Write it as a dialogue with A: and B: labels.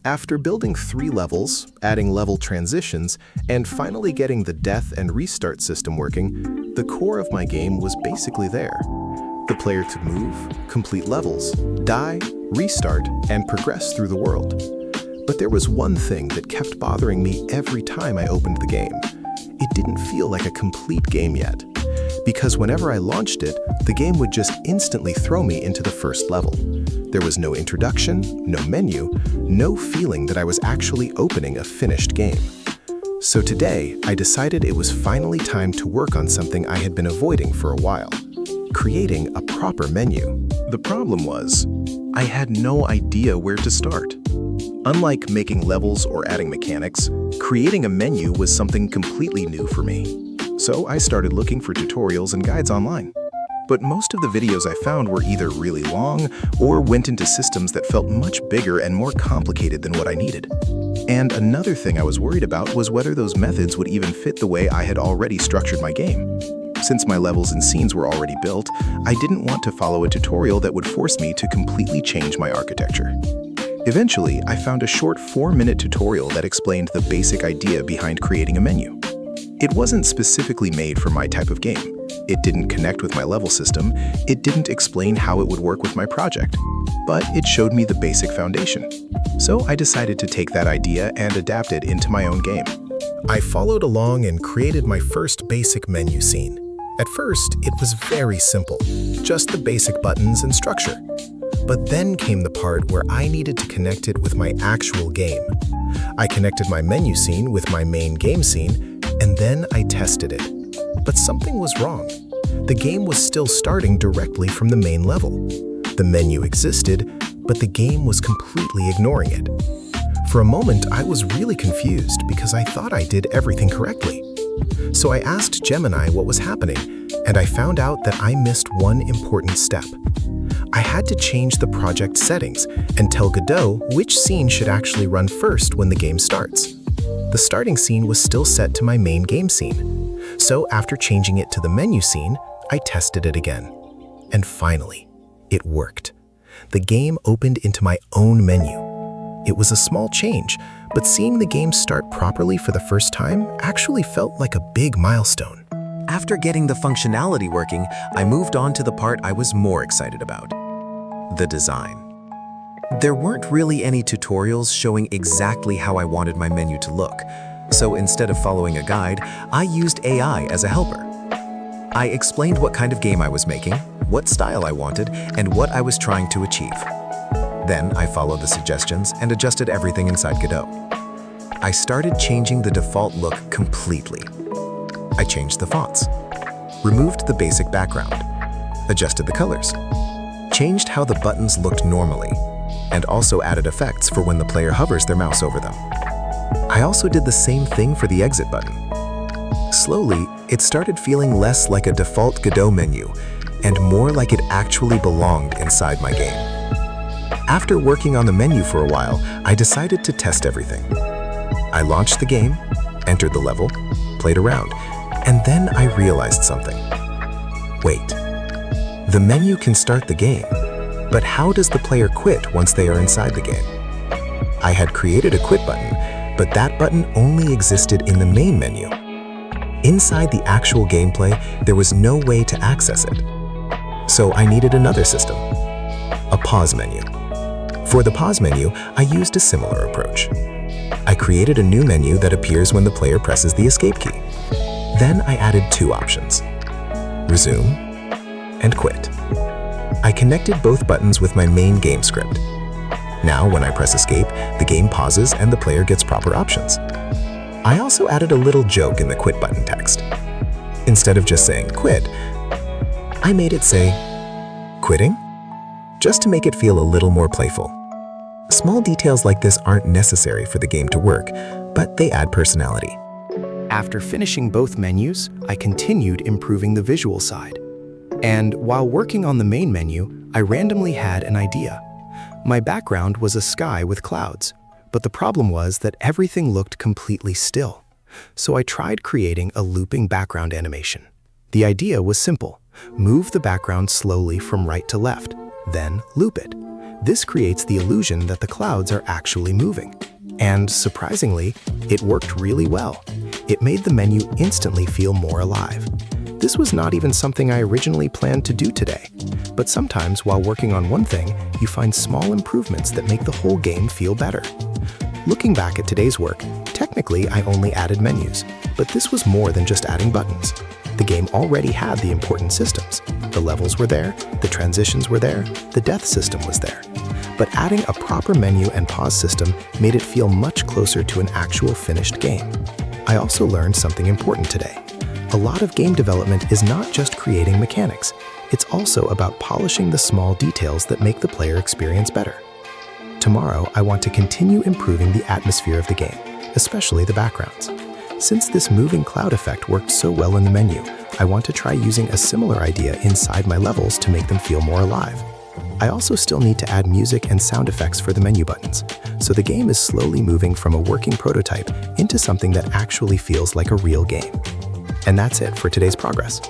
A: After building 3 levels, adding level transitions, and finally getting the death and restart system working, the core of my game was basically there. The player to move, complete levels, die, restart, and progress through the world. But there was one thing that kept bothering me every time I opened the game. It didn't feel like a complete game yet, because whenever I launched it, the game would just instantly throw me into the first level. There was no introduction, no menu, no feeling that I was actually opening a finished game. So today, I decided it was finally time to work on something I had been avoiding for a while: creating a proper menu. The problem was, I had no idea where to start. Unlike making levels or adding mechanics, creating a menu was something completely new for me. So I started looking for tutorials and guides online. But most of the videos I found were either really long or went into systems that felt much bigger and more complicated than what I needed. And another thing I was worried about was whether those methods would even fit the way I had already structured my game. Since my levels and scenes were already built, I didn't want to follow a tutorial that would force me to completely change my architecture. Eventually, I found a short 4-minute tutorial that explained the basic idea behind creating a menu. It wasn't specifically made for my type of game. It didn't connect with my level system. It didn't explain how it would work with my project. But it showed me the basic foundation. So I decided to take that idea and adapt it into my own game. I followed along and created my first basic menu scene. At first, it was very simple, just the basic buttons and structure. But then came the part where I needed to connect it with my actual game. I connected my menu scene with my main game scene, and then I tested it. But something was wrong. The game was still starting directly from the main level. The menu existed, but the game was completely ignoring it. For a moment, I was really confused because I thought I did everything correctly. So I asked Gemini what was happening, and I found out that I missed one important step. I had to change the project settings and tell Godot which scene should actually run first when the game starts. The starting scene was still set to my main game scene. So after changing it to the menu scene, I tested it again. And finally, it worked. The game opened into my own menu. It was a small change, but seeing the game start properly for the first time actually felt like a big milestone.
B: After getting the functionality working, I moved on to the part I was more excited about: the design. There weren't really any tutorials showing exactly how I wanted my menu to look, so instead of following a guide, I used AI as a helper. I explained what kind of game I was making, what style I wanted, and what I was trying to achieve. Then I followed the suggestions and adjusted everything inside Godot. I started changing the default look completely. I changed the fonts, removed the basic background, adjusted the colors, changed how the buttons looked normally, and also added effects for when the player hovers their mouse over them. I also did the same thing for the exit button. Slowly, it started feeling less like a default Godot menu and more like it actually belonged inside my game. After working on the menu for a while, I decided to test everything. I launched the game, entered the level, played around, and then I realized something. Wait, the menu can start the game, but how does the player quit once they are inside the game? I had created a quit button, but that button only existed in the main menu. Inside the actual gameplay, there was no way to access it. So I needed another system, a pause menu. For the pause menu, I used a similar approach. I created a new menu that appears when the player presses the escape key. Then I added 2 options: resume and quit. I connected both buttons with my main game script. Now when I press escape, the game pauses and the player gets proper options. I also added a little joke in the quit button text. Instead of just saying quit, I made it say quitting, just to make it feel a little more playful. Small details like this aren't necessary for the game to work, but they add personality.
A: After finishing both menus, I continued improving the visual side. And while working on the main menu, I randomly had an idea. My background was a sky with clouds, but the problem was that everything looked completely still. So I tried creating a looping background animation. The idea was simple: move the background slowly from right to left, then loop it. This creates the illusion that the clouds are actually moving. And surprisingly, it worked really well. It made the menu instantly feel more alive. This was not even something I originally planned to do today, but sometimes while working on one thing, you find small improvements that make the whole game feel better. Looking back at today's work, technically I only added menus, but this was more than just adding buttons. The game already had the important systems. The levels were there, the transitions were there, the death system was there. But adding a proper menu and pause system made it feel much closer to an actual finished game. I also learned something important today. A lot of game development is not just creating mechanics, it's also about polishing the small details that make the player experience better. Tomorrow, I want to continue improving the atmosphere of the game, especially the backgrounds. Since this moving cloud effect worked so well in the menu, I want to try using a similar idea inside my levels to make them feel more alive. I also still need to add music and sound effects for the menu buttons, so the game is slowly moving from a working prototype into something that actually feels like a real game. And that's it for today's progress.